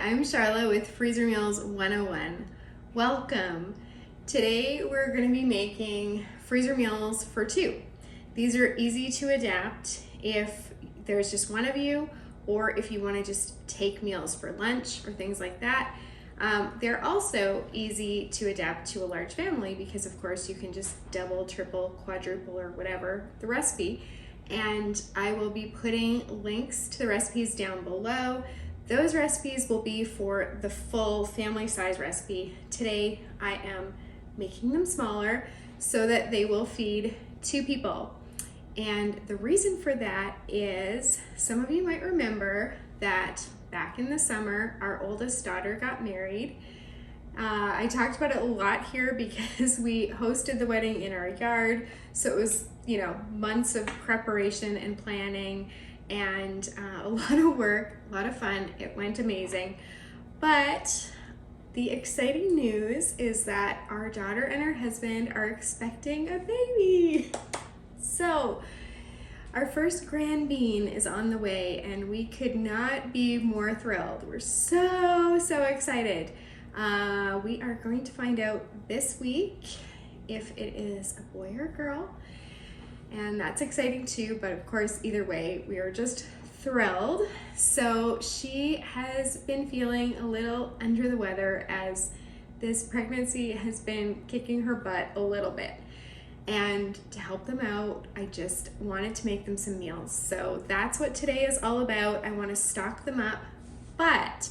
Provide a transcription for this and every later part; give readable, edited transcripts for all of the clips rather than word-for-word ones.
I'm Charla with Freezer Meals 101. Welcome. Today we're going to be making freezer meals for two. These are easy to adapt if there's just one of you, or if you want to just take meals for lunch or things like that. They're also easy to adapt to a large family because of course you can just double, triple, quadruple, or whatever the recipe. And I will be putting links to the recipes down below. Those recipes will be for the full family size recipe. Today I am making them smaller so that they will feed two people. And the reason for that is some of you might remember that back in the summer, our oldest daughter got married. I talked about it a lot here because we hosted the wedding in our yard. So it was, months of preparation and planning and a lot of work, a lot of fun. It went amazing. But the exciting news is that our daughter and her husband are expecting a baby. So our first grandbean is on the way and we could not be more thrilled. We're so excited. We are going to find out this week if it is a boy or a girl. And that's exciting too, but of course, either way, we are just thrilled. So she has been feeling a little under the weather as this pregnancy has been kicking her butt a little bit. And to help them out, I just wanted to make them some meals. So that's what today is all about. I want to stock them up, but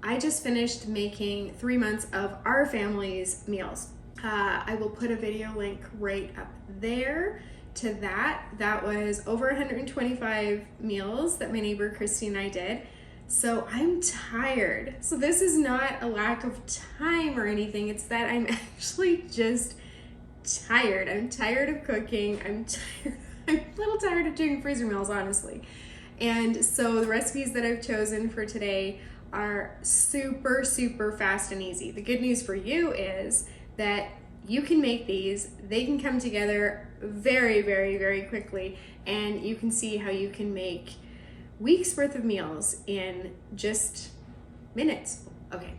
I just finished making 3 months of our family's meals. I will put a video link right up there to that. That was over 125 meals that my neighbor Christy and I did. So I'm tired. So this is not a lack of time or anything. It's that I'm actually just tired. I'm tired of cooking. I'm a little tired of doing freezer meals, honestly. And so the recipes that I've chosen for today are super fast and easy. The good news for you is that you can make these. They can come together very quickly, and you can see how you can make weeks worth of meals in just minutes. Okay,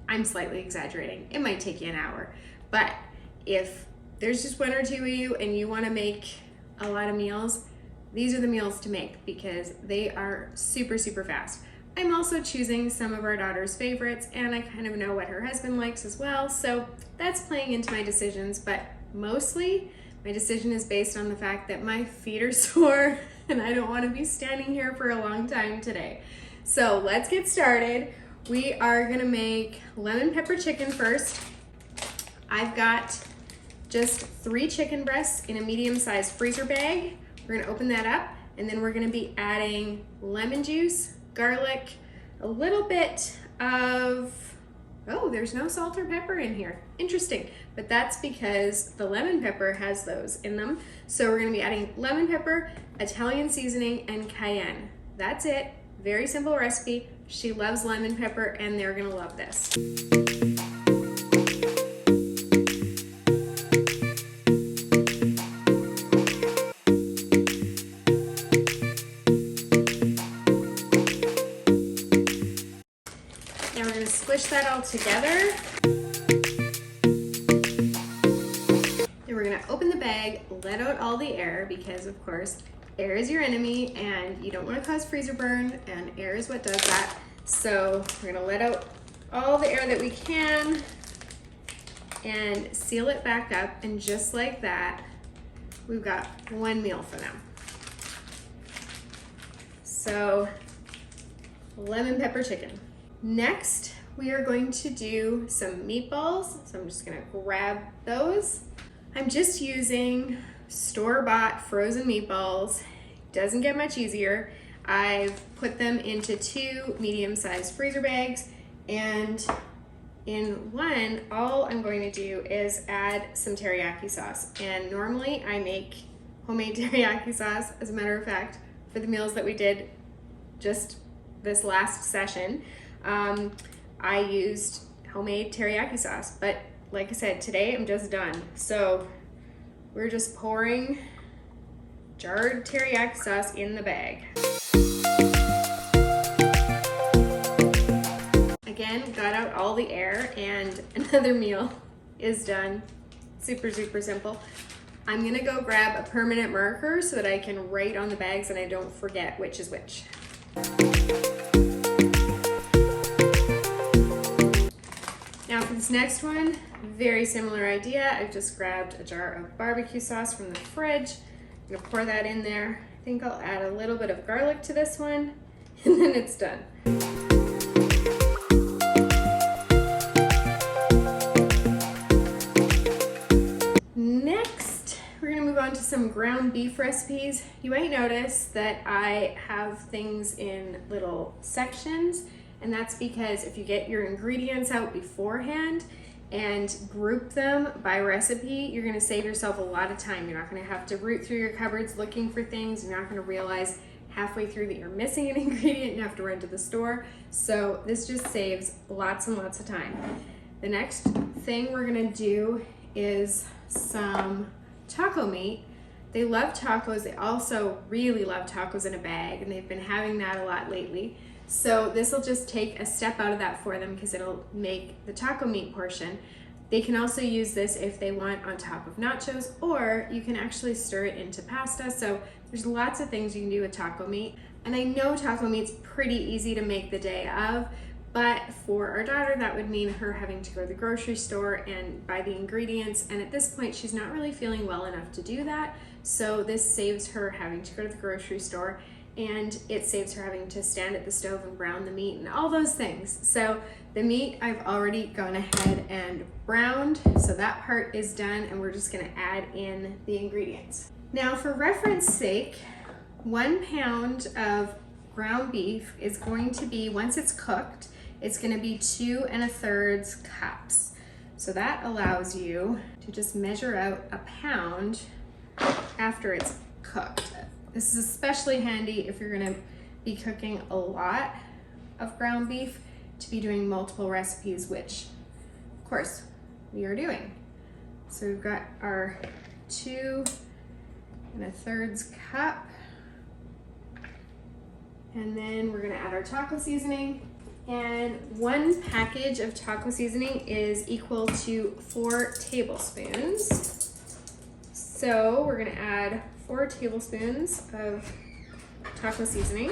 I'm slightly exaggerating. It might take you an hour, but if there's just one or two of you and you want to make a lot of meals, these are the meals to make because they are super fast. I'm also choosing some of our daughter's favorites, and I kind of know what her husband likes as well, so that's playing into my decisions, but mostly my decision is based on the fact that my feet are sore and I don't want to be standing here for a long time today. So let's get started. We are gonna make lemon pepper chicken first. I've got just 3 chicken breasts in a medium-sized freezer bag. We're gonna open that up, and then we're gonna be adding lemon juice, garlic, a little bit of, oh, there's no salt or pepper in here. Interesting, but that's because the lemon pepper has those in them. So we're gonna be adding lemon pepper, Italian seasoning, and cayenne. That's it, very simple recipe. She loves lemon pepper and they're gonna love this. Squish that all together. Then we're gonna open the bag, let out all the air because of course air is your enemy and you don't want to cause freezer burn, and air is what does that. So we're gonna let out all the air that we can and seal it back up, and just like that, we've got one meal for them. So lemon pepper chicken. Next, we are going to do some meatballs. So I'm just gonna grab those. I'm just using store-bought frozen meatballs. Doesn't get much easier. I've put them into 2 medium-sized freezer bags, and in one, all I'm going to do is add some teriyaki sauce. And normally I make homemade teriyaki sauce, as a matter of fact, for the meals that we did just this last session. I used homemade teriyaki sauce, but like I said, today I'm just done. So we're just pouring jarred teriyaki sauce in the bag. the air and another meal is done. Super, super simple. I'm gonna go grab a permanent marker so that I can write on the bags and I don't forget which is which. Now for this next one, very similar idea. I've just grabbed a jar of barbecue sauce from the fridge. I'm gonna pour that in there. I think I'll add a little bit of garlic to this one, and then it's done. Next, we're gonna move on to some ground beef recipes. You might notice that I have things in little sections, and that's because if you get your ingredients out beforehand and group them by recipe, you're gonna save yourself a lot of time. You're not gonna have to root through your cupboards looking for things. You're not gonna realize halfway through that you're missing an ingredient and have to run to the store. So this just saves lots and lots of time. The next thing we're gonna do is some taco meat. They love tacos. They also really love tacos in a bag, and they've been having that a lot lately. So this will just take a step out of that for them because it'll make the taco meat portion. They can also use this if they want on top of nachos, or you can actually stir it into pasta. So there's lots of things you can do with taco meat. And I know taco meat's pretty easy to make the day of, but for our daughter, that would mean her having to go to the grocery store and buy the ingredients. And at this point, she's not really feeling well enough to do that. So this saves her having to go to the grocery store, and it saves her having to stand at the stove and brown the meat and all those things. So the meat I've already gone ahead and browned, so that part is done, and we're just gonna add in the ingredients. Now for reference sake, 1 pound of ground beef is going to be, once it's cooked, it's gonna be 2 1/3 cups. So that allows you to just measure out a pound after it's cooked. This is especially handy if you're gonna be cooking a lot of ground beef, to be doing multiple recipes, which of course we are doing. So we've got our 2 1/3 cup, and then we're gonna add our taco seasoning. And 1 package of taco seasoning is equal to 4 tablespoons. So we're gonna add 4 tablespoons of taco seasoning.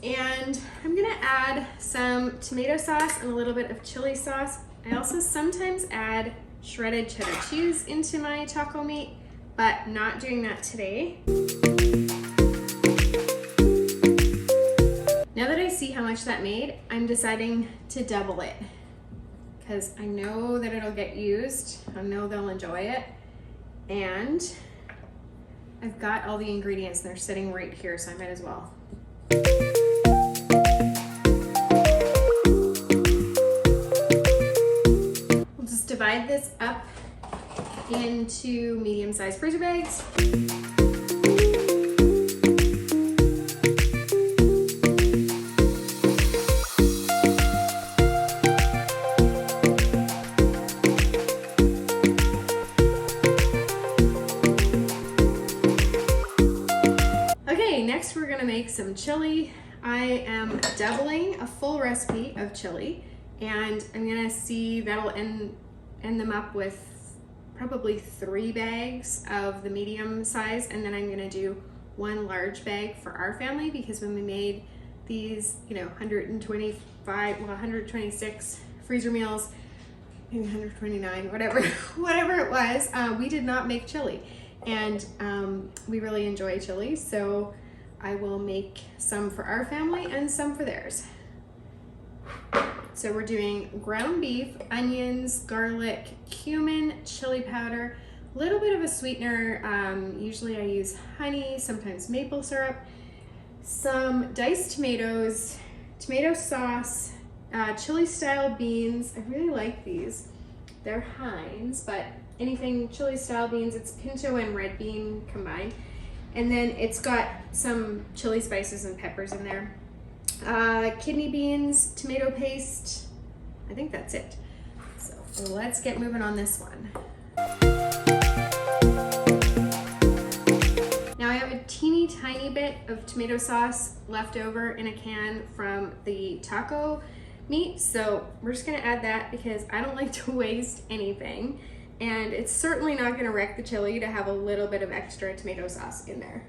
And I'm gonna add some tomato sauce and a little bit of chili sauce. I also sometimes add shredded cheddar cheese into my taco meat, but not doing that today. Now that I see how much that made, I'm deciding to double it because I know that it'll get used. I know they'll enjoy it. And I've got all the ingredients and they're sitting right here, so I might as well. We'll just divide this up into medium-sized freezer bags. Okay, next we're gonna make some chili. I am doubling a full recipe of chili, and I'm gonna see that'll end them up with probably 3 bags of the medium size, and then I'm gonna do 1 large bag for our family, because when we made these, 126 freezer meals, maybe 129, whatever it was, we did not make chili, and we really enjoy chili, so I will make some for our family and some for theirs. So we're doing ground beef, onions, garlic, cumin, chili powder, a little bit of a sweetener. Usually I use honey, sometimes maple syrup, some diced tomatoes, tomato sauce, chili style beans. I really like these. They're Heinz, but anything chili style beans, it's pinto and red bean combined. And then it's got some chili spices and peppers in there. Kidney beans, tomato paste. I think that's it. So let's get moving on this one. Now I have a teeny tiny bit of tomato sauce left over in a can from the taco meat. So we're just gonna add that because I don't like to waste anything. And it's certainly not gonna wreck the chili to have a little bit of extra tomato sauce in there.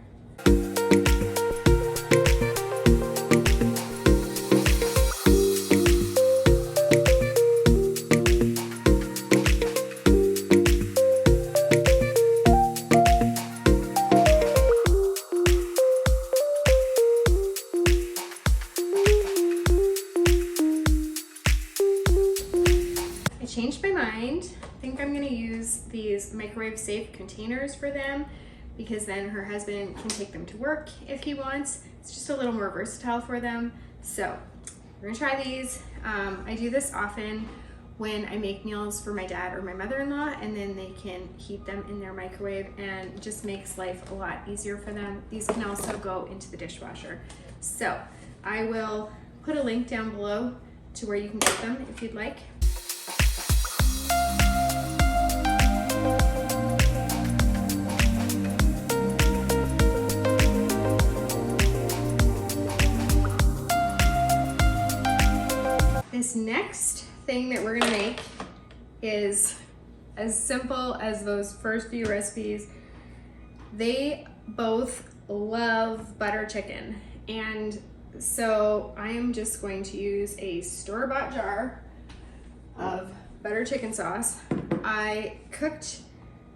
Changed my mind. I think I'm gonna use these microwave safe containers for them because then her husband can take them to work if he wants. It's just a little more versatile for them. So we're gonna try these. I do this often when I make meals for my dad or my mother-in-law, and then they can heat them in their microwave, and it just makes life a lot easier for them. These can also go into the dishwasher. So I will put a link down below to where you can get them if you'd like. This next thing that we're gonna make is as simple as those first few recipes. They both love butter chicken, and so I am just going to use a store-bought jar of butter chicken sauce. I cooked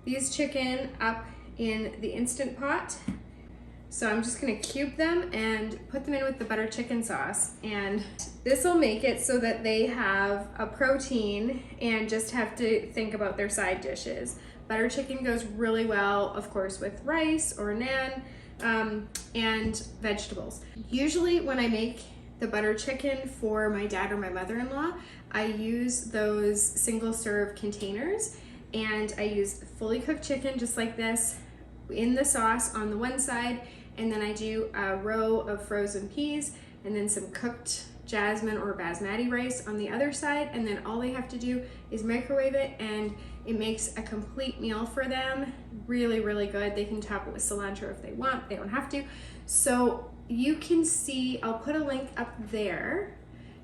these chicken up in the Instant Pot, so I'm just gonna cube them and put them in with the butter chicken sauce, and this will make it so that they have a protein and just have to think about their side dishes. Butter chicken goes really well, of course, with rice or naan and vegetables. Usually when I make the butter chicken for my dad or my mother-in-law, I use those single serve containers, and I use fully cooked chicken just like this in the sauce on the one side, and then I do a row of frozen peas and then some cooked jasmine or basmati rice on the other side, and then all they have to do is microwave it, and it makes a complete meal for them. Really, really good. They can top it with cilantro if they want. They don't have to. So you can see, I'll put a link up there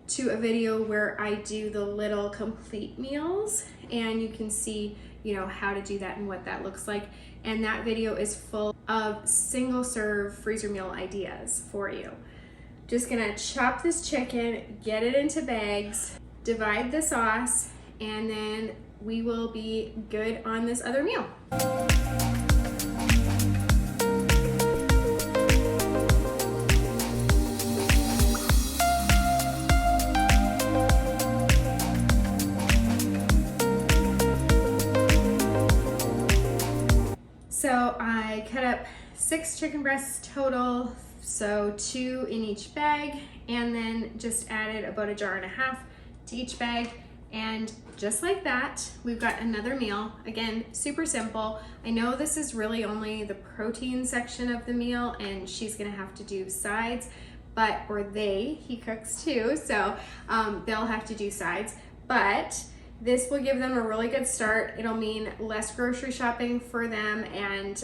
to a video where I do the little complete meals, and you can see, you know, how to do that and what that looks like. And that video is full of single serve freezer meal ideas for you. Just gonna chop this chicken, get it into bags, divide the sauce, and then we will be good on this other meal. So I cut up 6 chicken breasts total, so 2 in each bag, and then just added about 1.5 jars to each bag. And just like that, we've got another meal. Again, super simple. I know this is really only the protein section of the meal, and she's gonna have to do sides, he cooks too, so they'll have to do sides, but this will give them a really good start. It'll mean less grocery shopping for them, and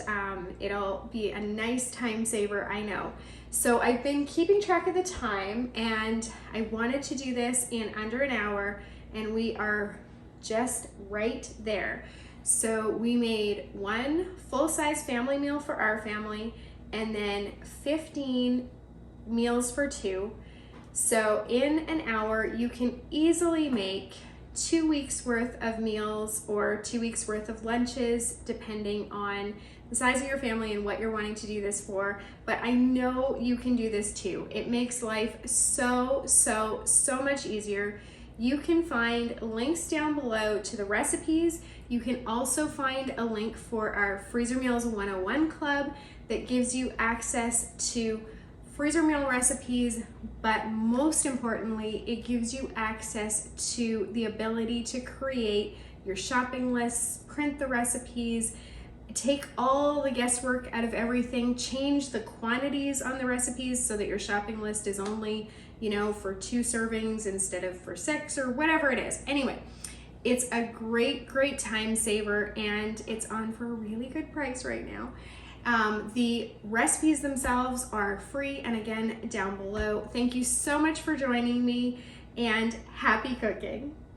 it'll be a nice time saver, I know. So I've been keeping track of the time, and I wanted to do this in under an hour, and we are just right there. So we made 1 full-size family meal for our family, and then 15 meals for 2. So in an hour, you can easily make 2 weeks worth of meals or 2 weeks worth of lunches, depending on the size of your family and what you're wanting to do this for. But I know you can do this too. It makes life so much easier. You can find links down below to the recipes. You can also find a link for our Freezer Meals 101 Club that gives you access to freezer meal recipes, but most importantly, it gives you access to the ability to create your shopping lists, print the recipes, take all the guesswork out of everything, change the quantities on the recipes so that your shopping list is only, you know, for 2 servings instead of for 6 or whatever it is. Anyway, it's a great time saver, and it's on for a really good price right now. The recipes themselves are free and again down below. Thank you so much for joining me and happy cooking.